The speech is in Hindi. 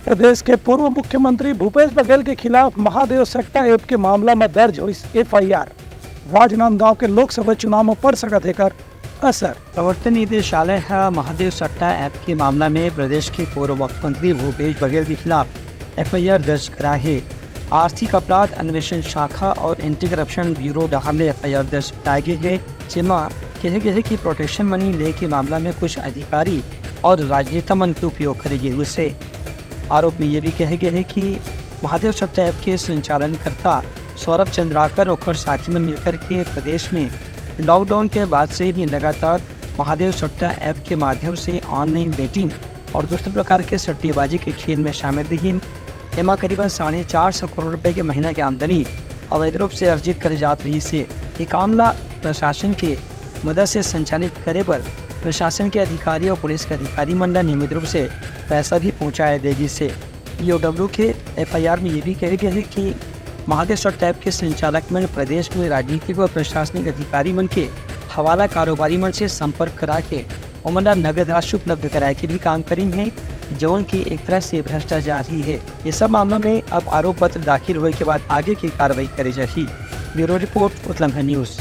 प्रदेश के पूर्व मुख्यमंत्री भूपेश बघेल के खिलाफ महादेव सट्टा ऐप के मामला में दर्ज हुई एफआईआर। राजनांदगांव के लोकसभा चुनाव में पड़ सकता है कर असर। प्रवर्तन निदेशालय महादेव सट्टा ऐप के मामला में प्रदेश के पूर्व मुख्यमंत्री भूपेश बघेल के खिलाफ एफआईआर दर्ज करा है। आर्थिक अपराध अन्वेषण शाखा और एंटी करप्शन ब्यूरो डाहर ने एफआईआर दर्ज कराए गए हैं, जिसमें कहे कि प्रोटेक्शन मनी ले के मामला में कुछ अधिकारी और राजनेता मन के उपयोग करेंगे। उससे आरोप में ये भी कहे गए है कि महादेव सट्टा ऐप के संचालनकर्ता सौरभ चंद्राकर और साथी में मिलकर के प्रदेश में लॉकडाउन के बाद से भी लगातार महादेव सट्टा ऐप के माध्यम से ऑनलाइन बेटिंग और दूसरे प्रकार के सट्टेबाजी के खेल में शामिल रही। एमा करीबन 450 करोड़ रुपए के महीना की आमदनी अवैध रूप से अर्जित कर जात रही से ये मामला प्रशासन के मदद से संचालित करे पर प्रशासन के अधिकारी और पुलिस के अधिकारी मंडल नियमित रूप से पैसा भी पहुंचाया देगी। से ईओडब्ल्यू के एफआईआर में ये भी कहे गए है कि महादेव सट्टा ऐप के संचालक मन प्रदेश में राजनीतिक व प्रशासनिक अधिकारी मन के हवाला कारोबारी मन से संपर्क करा के उमदा नगद राशि उपलब्ध कराए के भी काम करी है, जौन की एक तरह से भ्रष्टाचार ही है। ये सब मामला में अब आरोप पत्र दाखिल होने के बाद आगे की कार्रवाई करी जाएगी। Bureau report Uttarakhand news.